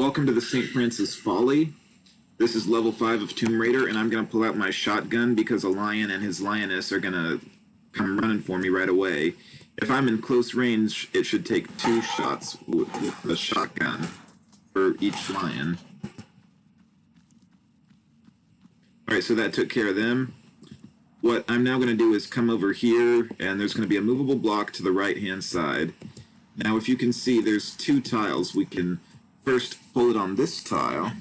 Welcome to the St. Francis Folly. This is level 5 of Tomb Raider, and I'm going to pull out my shotgun because a lion and his lioness are going to come running for me right away. If I'm in close range, it should take 2 shots with the shotgun for each lion. Alright, so that took care of them. What I'm now going to do is come over here, and there's going to be a movable block to the right-hand side. Now, if you can see, there's 2 tiles. We can first pull it on this tile.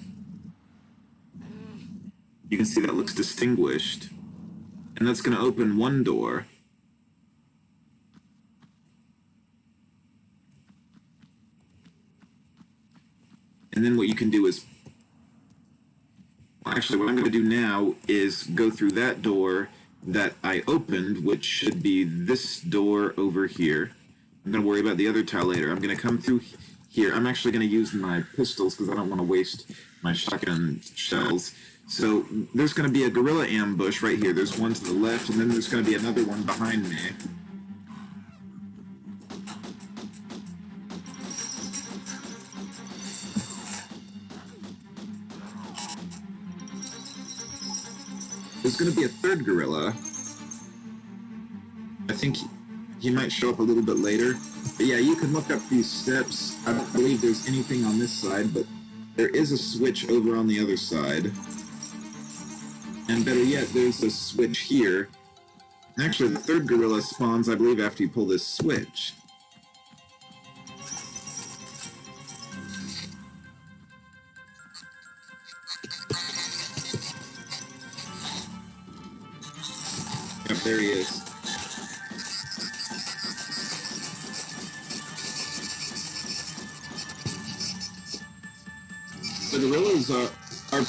You can see that looks distinguished. And that's going to open one door. And then what you can do is... Actually, what I'm going to do now is go through that door that I opened, which should be this door over here. I'm going to worry about the other tile later. I'm going to come through here. I'm actually going to use my pistols because I don't want to waste my shotgun shells. So there's going to be a gorilla ambush right here. There's one to the left, and then there's going to be another one behind me. There's going to be a third gorilla. I think he might show up a little bit later. But yeah, you can look up these steps. I don't believe there's anything on this side, but there is a switch over on the other side. And better yet, there's a switch here. Actually, the third gorilla spawns, I believe, after you pull this switch. Yep, there he is. The gorillas are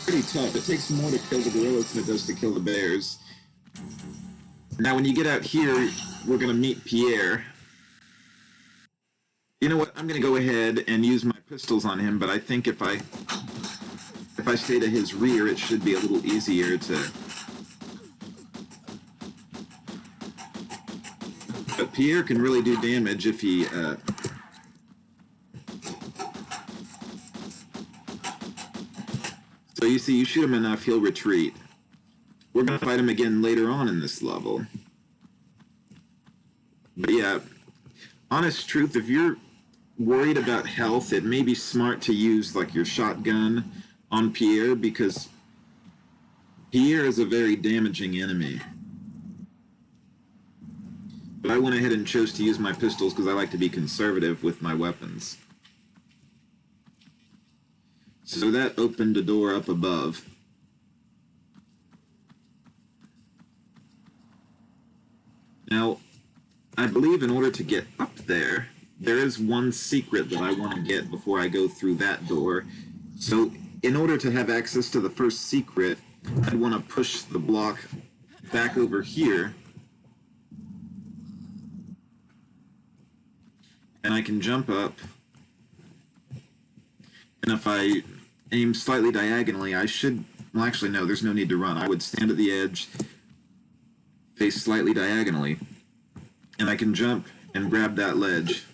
pretty tough. It takes more to kill the gorillas than it does to kill the bears. Now, when you get out here, we're going to meet Pierre. You know what? I'm going to go ahead and use my pistols on him, but I think if I stay to his rear, it should be a little easier to... But Pierre can really do damage if he... So you see, you shoot him enough, he'll retreat. We're going to fight him again later on in this level. But yeah, honest truth, if you're worried about health, it may be smart to use like your shotgun on Pierre, because Pierre is a very damaging enemy. But I went ahead and chose to use my pistols because I like to be conservative with my weapons. So that opened a door up above. Now, I believe in order to get up there, there is one secret that I want to get before I go through that door. So, in order to have access to the first secret, I'd want to push the block back over here. And I can jump up. And if I aim slightly diagonally, I should... Well, actually, no, there's no need to run. I would stand at the edge, face slightly diagonally, and I can jump and grab that ledge.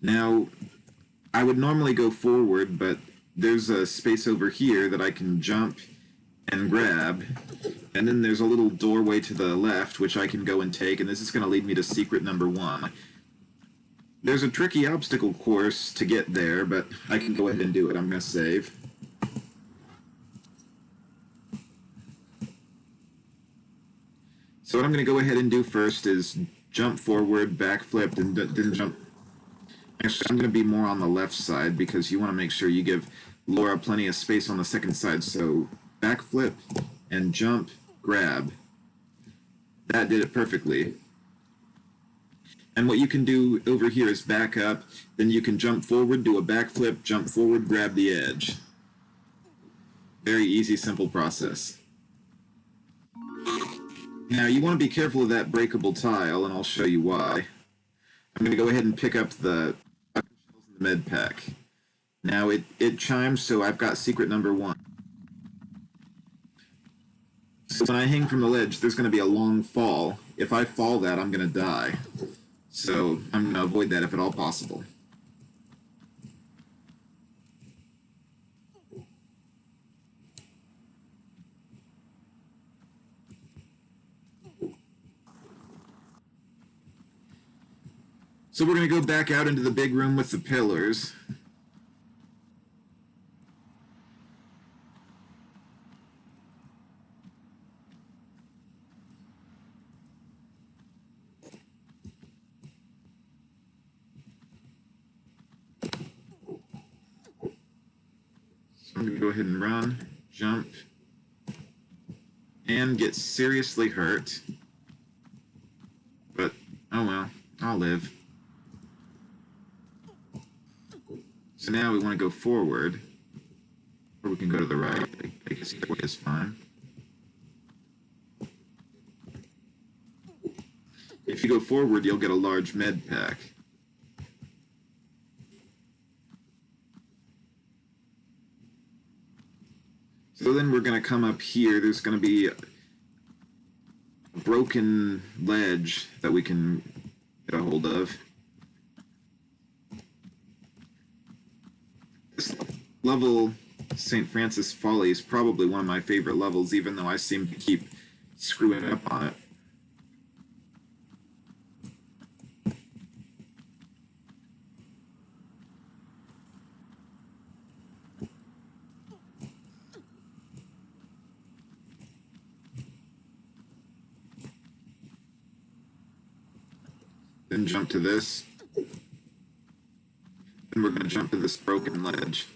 Now, I would normally go forward, but there's a space over here that I can jump and grab, and then there's a little doorway to the left, which I can go and take, and this is going to lead me to secret number 1. There's a tricky obstacle course to get there, but I can go ahead and do it. I'm going to save. So what I'm going to go ahead and do first is jump forward, backflip, and then jump. Actually, I'm going to be more on the left side because you want to make sure you give Lara plenty of space on the second side. So backflip and jump, grab. That did it perfectly. And what you can do over here is back up, then you can jump forward, do a backflip, jump forward, grab the edge. Very easy, simple process. Now, you want to be careful of that breakable tile, and I'll show you why. I'm going to go ahead and pick up the med pack. Now, it chimes, so I've got secret number 1. So when I hang from the ledge, there's going to be a long fall. If I fall that, I'm going to die. So I'm going to avoid that if at all possible. So we're going to go back out into the big room with the pillars. So I'm going to go ahead and run, jump, and get seriously hurt. But, oh well, I'll live. So now we want to go forward, or we can go to the right. I guess either way is fine. If you go forward, you'll get a large med pack. So then we're going to come up here. There's going to be a broken ledge that we can get a hold of. This level, St. Francis Folly, is probably one of my favorite levels, even though I seem to keep screwing up on it. Then jump to this. Then we're going to jump to this broken ledge.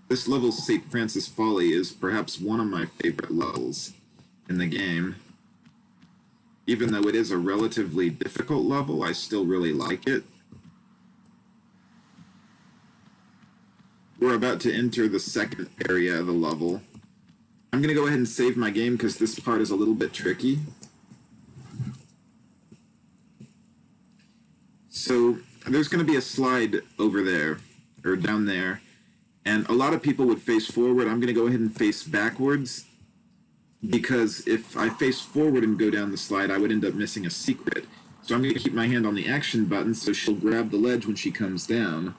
This level, St. Francis Folly, is perhaps one of my favorite levels in the game. Even though it is a relatively difficult level, I still really like it. We're about to enter the second area of the level. I'm going to go ahead and save my game because this part is a little bit tricky. So there's going to be a slide over there, or down there, and a lot of people would face forward. I'm going to go ahead and face backwards, because if I face forward and go down the slide, I would end up missing a secret. So I'm going to keep my hand on the action button so she'll grab the ledge when she comes down.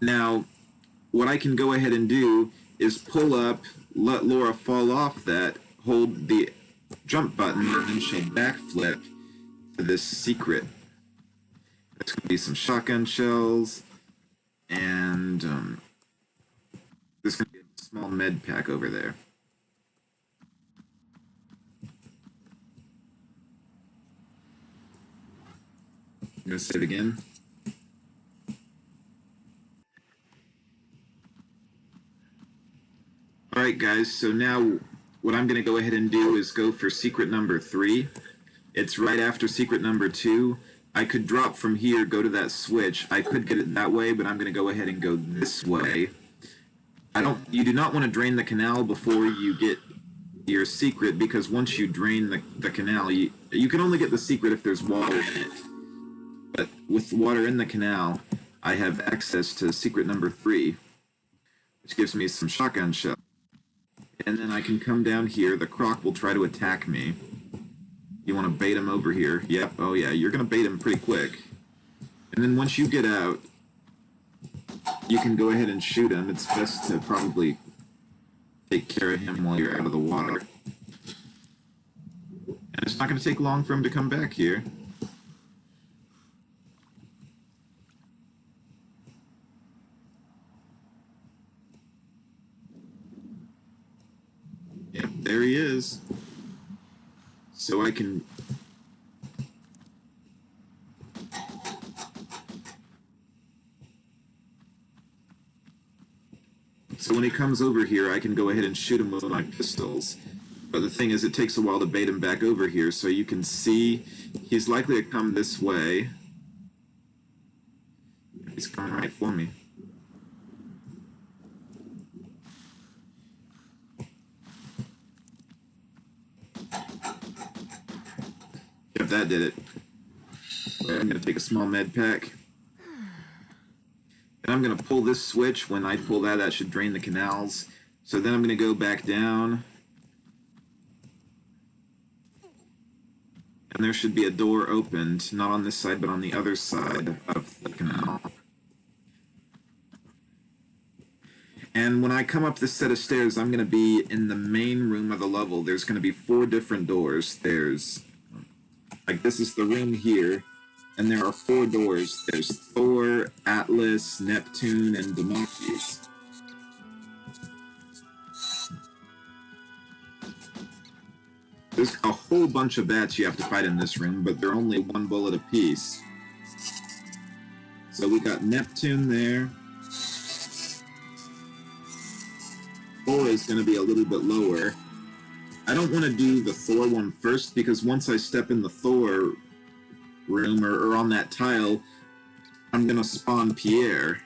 Now, what I can go ahead and do is pull up, let Lara fall off that, hold the jump button, and then she'll backflip to this secret. There's going to be some shotgun shells, and there's going to be a small med pack over there. I'm going to save again. Alright guys, so now what I'm going to go ahead and do is go for secret number 3. It's right after secret number 2. I could drop from here, go to that switch. I could get it that way, but I'm going to go ahead and go this way. You do not want to drain the canal before you get your secret, because once you drain the canal, you can only get the secret if there's water in it. But with water in the canal, I have access to secret number 3, which gives me some shotgun shells. And then I can come down here. The croc will try to attack me. You want to bait him over here. Yep, oh yeah, you're going to bait him pretty quick. And then once you get out, you can go ahead and shoot him. It's best to probably take care of him while you're out of the water. And it's not going to take long for him to come back here. Yep, there he is. So I can... So when he comes over here, I can go ahead and shoot him with my pistols. But the thing is, it takes a while to bait him back over here, so you can see he's likely to come this way. He's coming right for me. Yep, that did it. I'm going to take a small med pack. And I'm going to pull this switch. When I pull that, that should drain the canals. So then I'm going to go back down. And there should be a door opened, not on this side, but on the other side of the canal. And when I come up this set of stairs, I'm going to be in the main room of the level. There's going to be 4 different doors. There's Like, this is the room here, and there are 4 doors. There's Thor, Atlas, Neptune, and Democles. There's a whole bunch of bats you have to fight in this room, but they're only 1 bullet apiece. So we got Neptune there. Thor is going to be a little bit lower. I don't want to do the Thor one first, because once I step in the Thor room or on that tile, I'm going to spawn Pierre.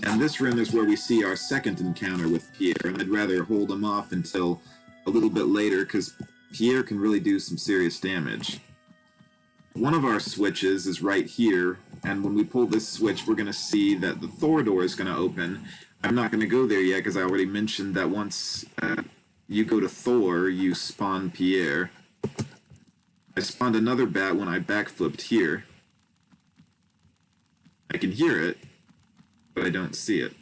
And this room is where we see our second encounter with Pierre, and I'd rather hold him off until a little bit later, because Pierre can really do some serious damage. One of our switches is right here, and when we pull this switch, we're going to see that the Thor door is going to open. I'm not going to go there yet, because I already mentioned that once you go to Thor, you spawn Pierre. I spawned another bat when I backflipped here. I can hear it, but I don't see it.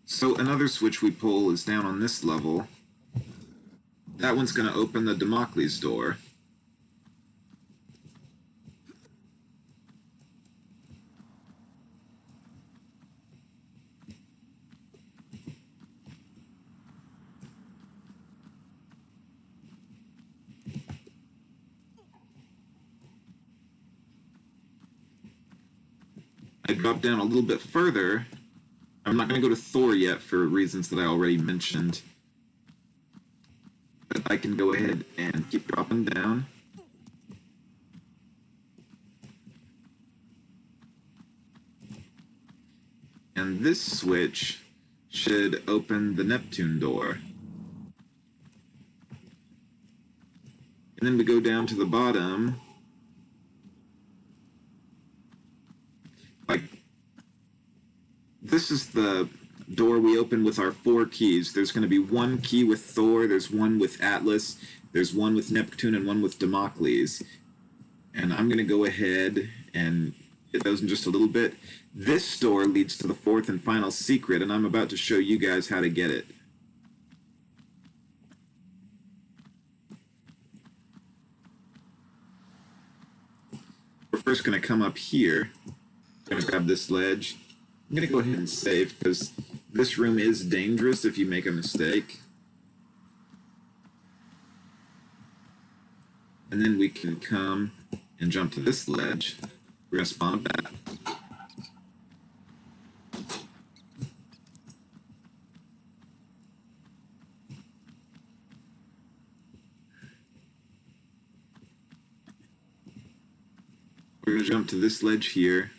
So another switch we pull is down on this level. That one's going to open the Democles door. I drop down a little bit further. I'm not going to go to Thor yet for reasons that I already mentioned. But I can go ahead and keep dropping down. And this switch should open the Neptune door. And then we go down to the bottom. Like, this is the door we open with our 4 keys. There's going to be 1 key with Thor, there's 1 with Atlas, there's 1 with Neptune, and 1 with Democles. And I'm going to go ahead and hit those in just a little bit. This door leads to the 4th and final secret, and I'm about to show you guys how to get it. We're first going to come up here. I'm going to grab this ledge. I'm going to go ahead and save, because this room is dangerous if you make a mistake. And then we can come and jump to this ledge. We're going to spawn a bat. We're going to jump to this ledge here.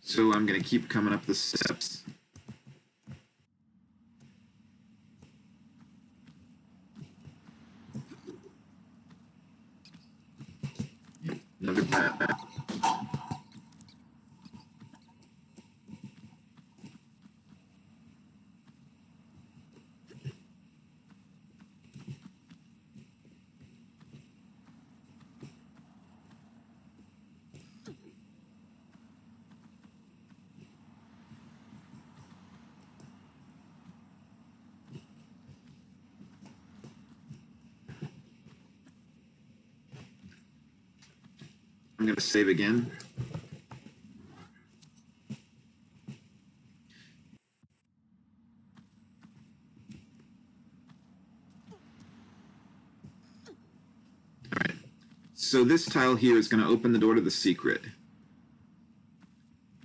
So I'm going to keep coming up the steps. Another bat. I'm going to save again. Alright. So this tile here is going to open the door to the secret.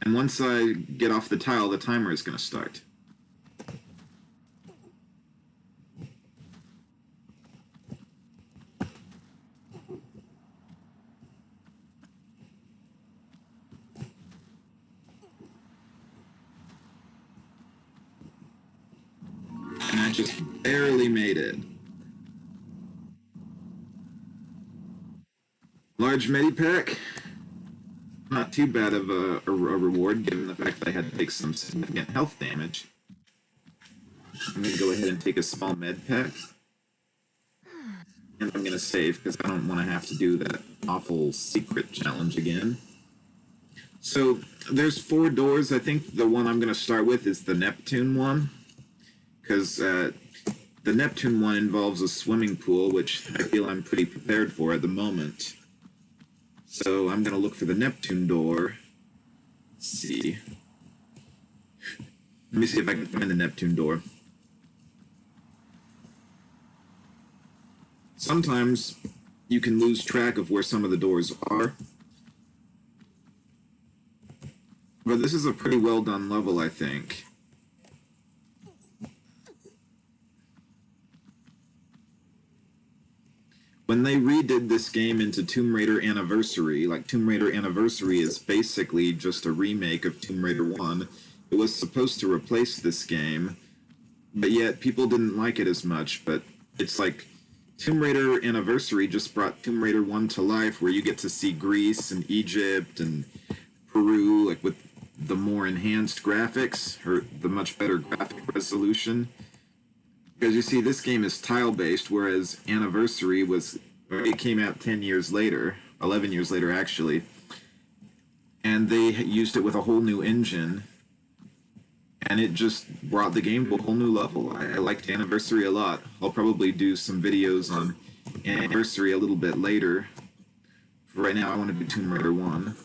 And once I get off the tile, the timer is going to start. And I just barely made it. Large medipack. Not too bad of a reward, given the fact that I had to take some significant health damage. I'm going to go ahead and take a small med pack. And I'm going to save, because I don't want to have to do that awful secret challenge again. So, there's 4 doors. I think the one I'm going to start with is the Neptune one. Because the Neptune one involves a swimming pool, which I feel I'm pretty prepared for at the moment. So I'm going to look for the Neptune door. Let's see. Let me see if I can find the Neptune door. Sometimes you can lose track of where some of the doors are. But this is a pretty well done level, I think. When they redid this game into Tomb Raider Anniversary, like Tomb Raider Anniversary is basically just a remake of Tomb Raider 1. It was supposed to replace this game, but yet people didn't like it as much. But it's like Tomb Raider Anniversary just brought Tomb Raider 1 to life, where you get to see Greece and Egypt and Peru, like with the more enhanced graphics, or the much better graphic resolution. Because you see, this game is tile-based, whereas Anniversary it came out 10 years later, 11 years later actually, and they used it with a whole new engine, and it just brought the game to a whole new level. I liked Anniversary a lot. I'll probably do some videos on Anniversary a little bit later. For right now, I want to do Tomb Raider 1.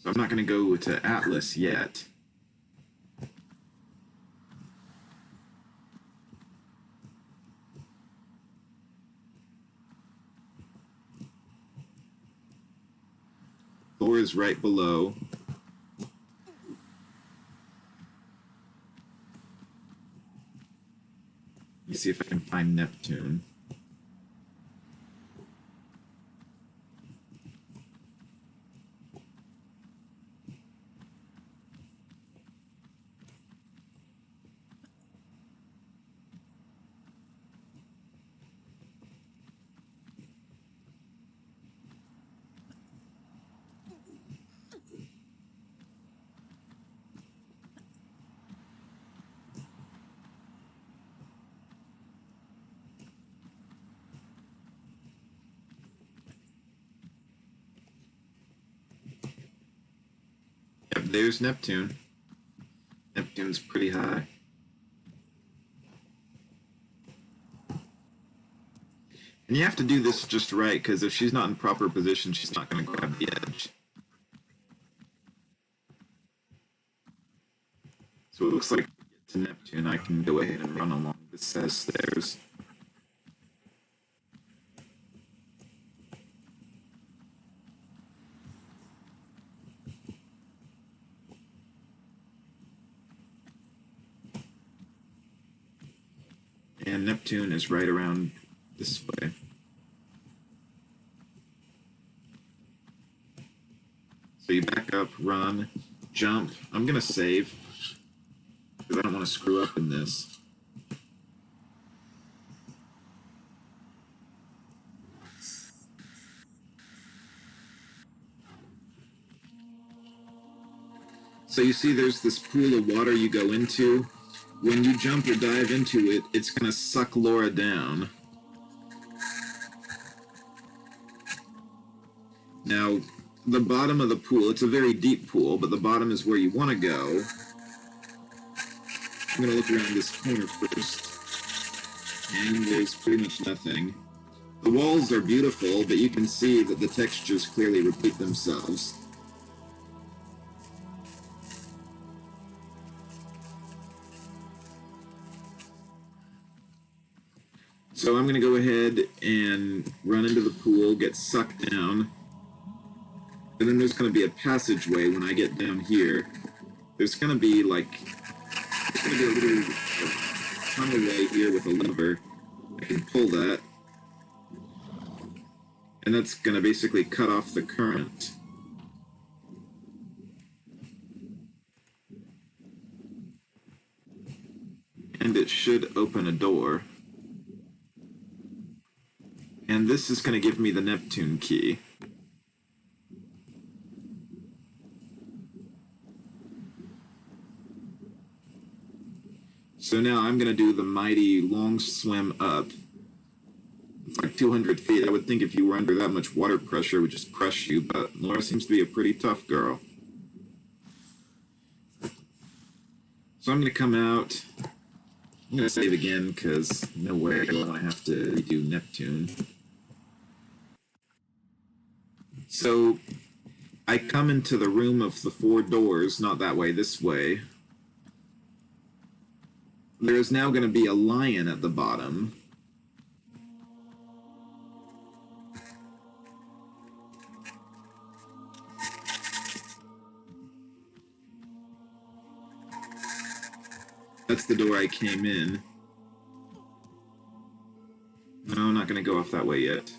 So I'm not going to go to Atlas yet. Thor is right below. Let me see if I can find Neptune. Yep, there's Neptune. Neptune's pretty high. And you have to do this just right, because if she's not in proper position, she's not going to grab the edge. So it looks like to get to Neptune, I can go ahead and run along this set of stairs. And Neptune is right around this way. So you back up, run, jump. I'm going to save, because I don't want to screw up in this. So you see there's this pool of water you go into. When you jump or dive into it, it's going to suck Lara down. Now, the bottom of the pool, it's a very deep pool, but the bottom is where you want to go. I'm going to look around this corner first, and there's pretty much nothing. The walls are beautiful, but you can see that the textures clearly repeat themselves. So I'm going to go ahead and run into the pool, get sucked down, and then there's going to be a passageway when I get down here. There's going to be like, there's going to be a little tunnel way here with a lever. I can pull that, and that's going to basically cut off the current. And it should open a door. And this is going to give me the Neptune key. So now I'm going to do the mighty long swim up. It's like 200 feet. I would think if you were under that much water pressure, it would just crush you, but Lara seems to be a pretty tough girl. So I'm going to come out. I'm going to save again, because no way I don't want to have to redo Neptune. So I come into the room of the 4 doors, not that way, this way. There is now going to be a lion at the bottom. That's the door I came in. No, I'm not going to go off that way yet.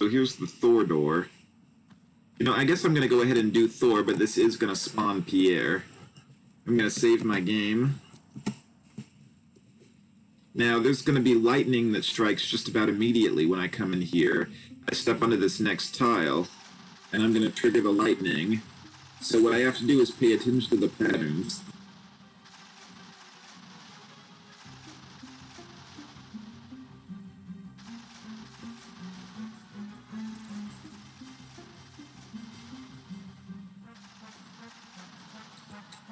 So here's the Thor door. You know, I guess I'm going to go ahead and do Thor, but this is going to spawn Pierre. I'm going to save my game. Now, there's going to be lightning that strikes just about immediately when I come in here. I step onto this next tile, and I'm going to trigger the lightning. So what I have to do is pay attention to the patterns.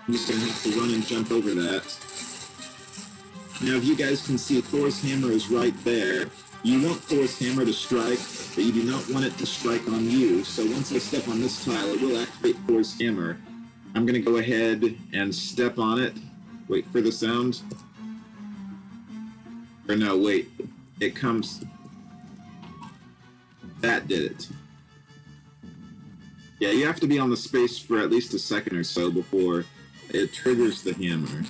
I'm just going to have to run and jump over that. Now, if you guys can see, Thor's hammer is right there. You want Thor's hammer to strike, but you do not want it to strike on you. So once I step on this tile, it will activate Thor's hammer. I'm going to go ahead and step on it. Wait for the sound. Or no, wait. It comes... That did it. Yeah, you have to be on the space for at least a second or so before it triggers the hammer.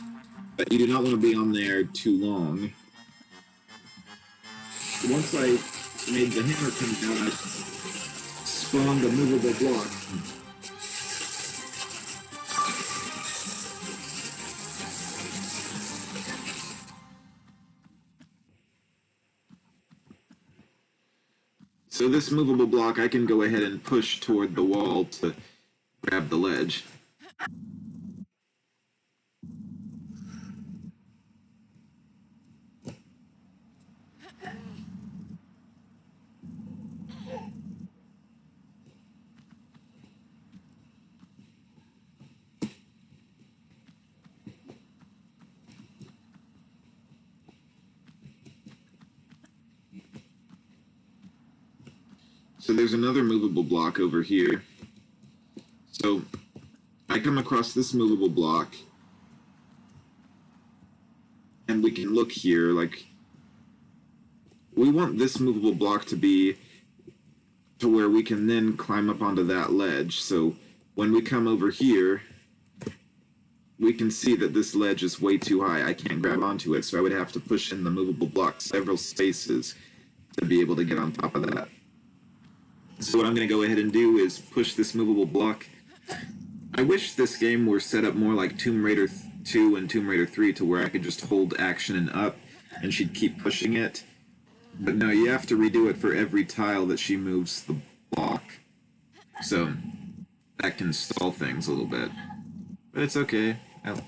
But you do not want to be on there too long. Once I made the hammer come down, I spawned a movable block. So this movable block, I can go ahead and push toward the wall to grab the ledge. So there's another movable block over here. So I come across this movable block, and we can look here, like, we want this movable block to be to where we can then climb up onto that ledge. So when we come over here, we can see that this ledge is way too high. I can't grab onto it, so I would have to push in the movable block several spaces to be able to get on top of that. So what I'm going to go ahead and do is push this movable block. I wish this game were set up more like Tomb Raider 2 and Tomb Raider 3 to where I could just hold action and up and she'd keep pushing it. But no, you have to redo it for every tile that she moves the block. So that can stall things a little bit. But it's okay.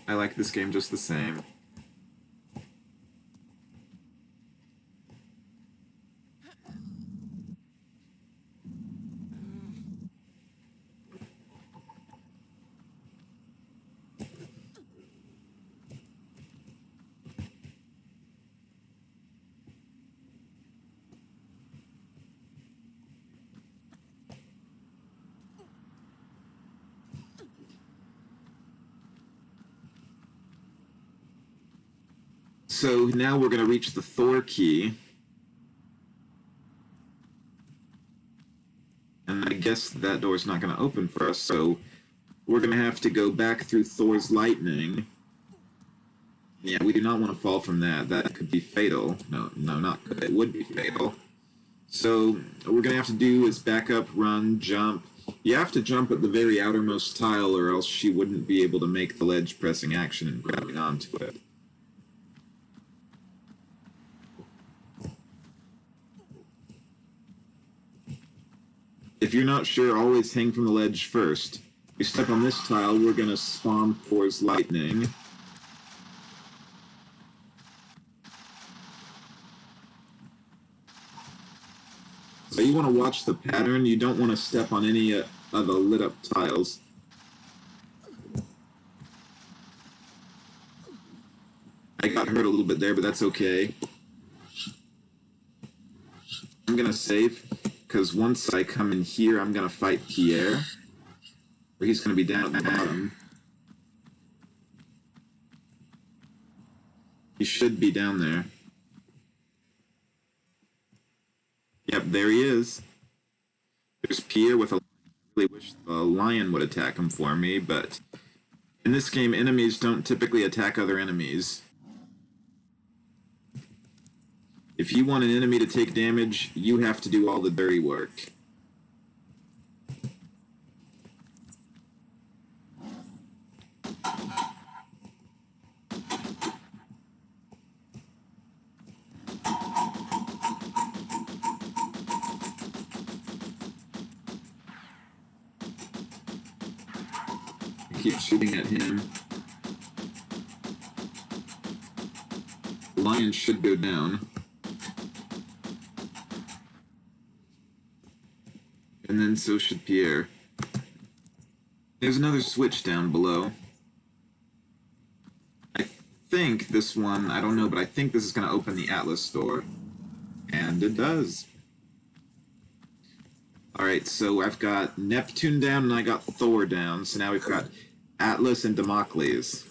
I like this game just the same. So now we're going to reach the Thor key. And I guess that door's not going to open for us, so we're going to have to go back through Thor's lightning. Yeah, we do not want to fall from that. That could be fatal. No, not could. It would be fatal. So what we're going to have to do is back up, run, jump. You have to jump at the very outermost tile or else she wouldn't be able to make the ledge pressing action and grabbing onto it. If you're not sure, always hang from the ledge first. If we step on this tile, we're going to spawn Thor's lightning. So you want to watch the pattern. You don't want to step on any of the lit up tiles. I got hurt a little bit there, but that's okay. I'm going to save, because once I come in here, I'm going to fight Pierre. Or he's going to be down at the bottom. He should be down there. Yep, there he is. There's Pierre with a lion. I really wish the lion would attack him for me, but in this game, enemies don't typically attack other enemies. If you want an enemy to take damage, you have to do all the dirty work. Keep shooting at him. The lion should go down. And then so should Pierre. There's another switch down below. I think this one, I don't know, but I think this is going to open the Atlas door. And it does. Alright, so I've got Neptune down and I got Thor down. So now we've got Atlas and Damocles.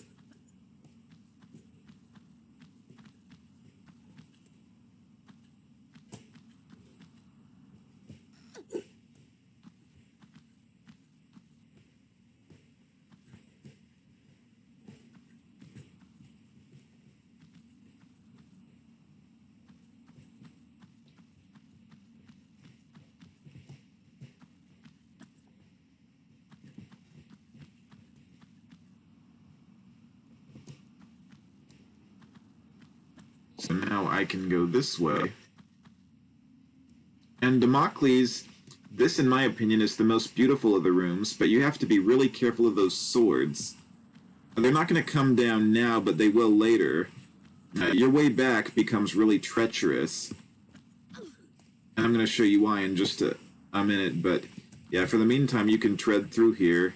So now I can go this way. And Damocles, this in my opinion is the most beautiful of the rooms, but you have to be really careful of those swords. They're not going to come down now, but they will later. Your way back becomes really treacherous. And I'm going to show you why in just a minute, but yeah, for the meantime, you can tread through here.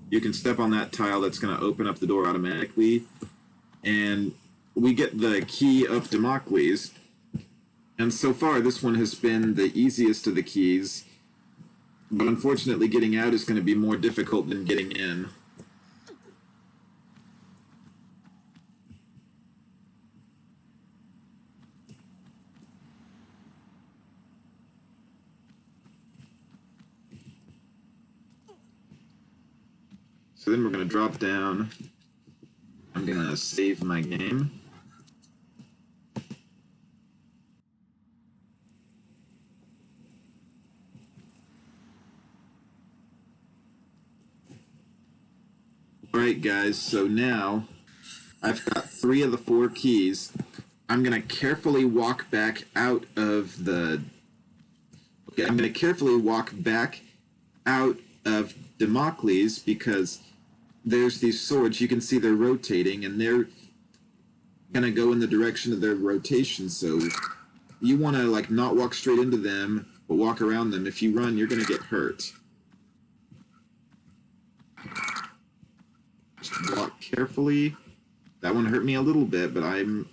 You can step on that tile that's going to open up the door automatically, and we get the key of Damocles. And so far, this one has been the easiest of the keys. But unfortunately, getting out is going to be more difficult than getting in. So then we're going to drop down. I'm going to save my game. Alright guys, so now I've got 3 of the 4 keys. I'm going to carefully walk back out of the... Okay, I'm going to carefully walk back out of Damocles because there's these swords. You can see they're rotating and they're going to go in the direction of their rotation. So you want to like not walk straight into them, but walk around them. If you run, you're going to get hurt. Just walk carefully. That one hurt me a little bit, but I'm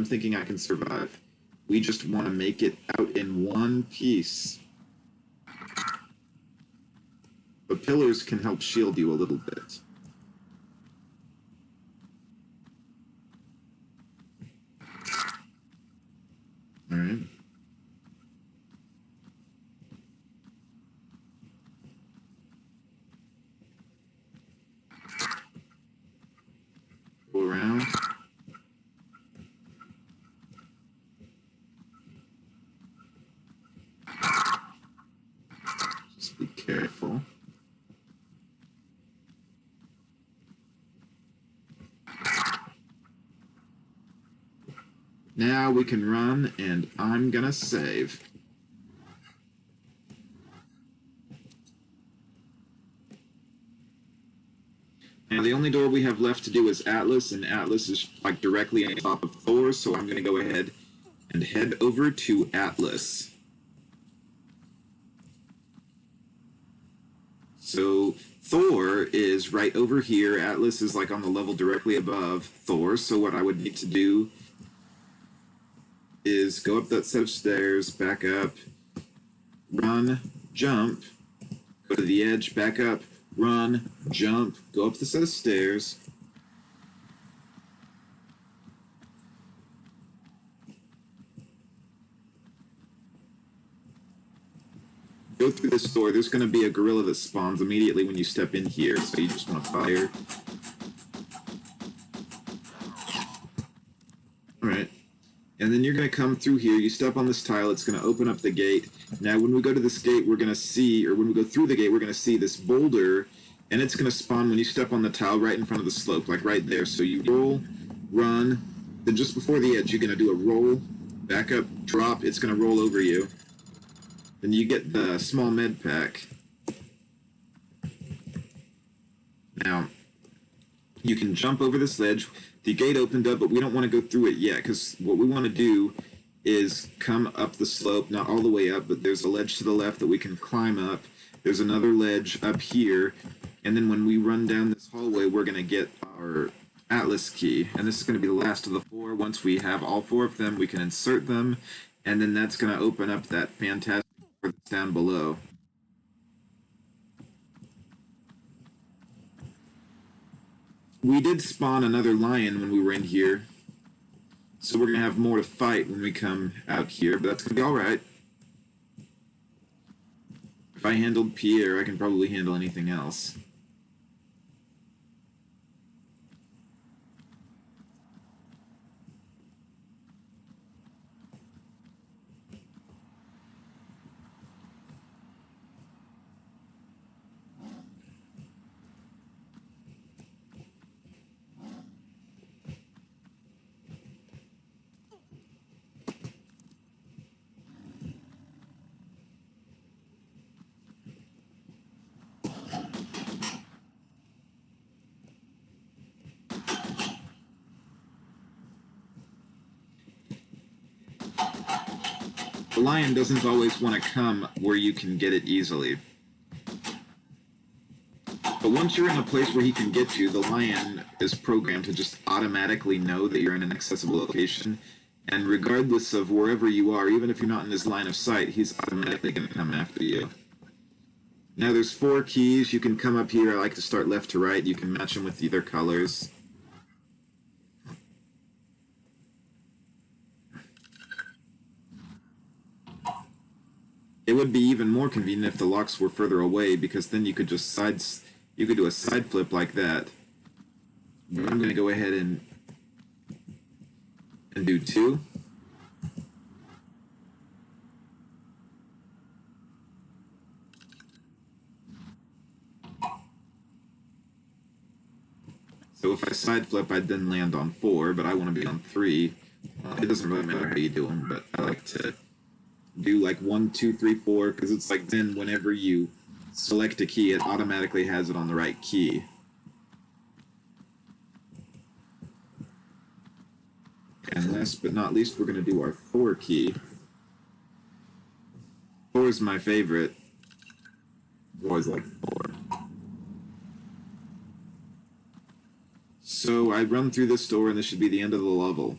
thinking I can survive. We just want to make it out in one piece. But pillars can help shield you a little bit. Alright. Go around. Just be careful. Now we can run, and I'm gonna save. Now the only door we have left to do is Atlas, and Atlas is like directly on top of Thor, so I'm gonna go ahead and head over to Atlas. So Thor is right over here. Atlas is like on the level directly above Thor, so what I would need to do is go up that set of stairs, back up, run, jump, go to the edge, back up, run, jump, go up the set of stairs. Go through this door. There's going to be a gorilla that spawns immediately when you step in here, so you just want to fire. Alright. And then you're going to come through here. You step on this tile. It's going to open up the gate. Now, when we go to this gate, we're going to see, or when we go through the gate, we're going to see this boulder, and it's going to spawn when you step on the tile right in front of the slope, like right there. So you roll, run, then just before the edge, you're going to do a roll, back up, drop. It's going to roll over you. Then you get the small med pack. Now, you can jump over this ledge. The gate opened up, but we don't want to go through it yet, because what we want to do is come up the slope, not all the way up, but there's a ledge to the left that we can climb up. There's another ledge up here, and then when we run down this hallway, we're going to get our Atlas key, and this is going to be the last of the 4. Once we have all 4 of them, we can insert them, and then that's going to open up that fantastic door that's down below. We did spawn another lion when we were in here, so we're going to have more to fight when we come out here, but that's going to be alright. If I handled Pierre, I can probably handle anything else. The lion doesn't always want to come where you can get it easily. But once you're in a place where he can get you, the lion is programmed to just automatically know that you're in an accessible location. And regardless of wherever you are, even if you're not in his line of sight, he's automatically going to come after you. Now there's 4 keys. You can come up here. I like to start left to right. You can match them with either colors. It would be even more convenient if the locks were further away, because then you could just you could do a side flip like that. But I'm going to go ahead and do 2. So if I side flip, I'd then land on 4, but I want to be on 3. It doesn't really matter how you do them, but I like to do like 1, 2, 3, 4, because it's like then whenever you select a key, it automatically has it on the right key. And last but not least, we're going to do our 4 key. 4 is my favorite. I've always liked 4. So I run through this door, and this should be the end of the level.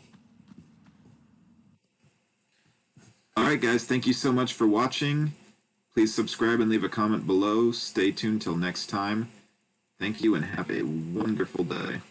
Alright guys, thank you so much for watching. Please subscribe and leave a comment below. Stay tuned till next time. Thank you and have a wonderful day.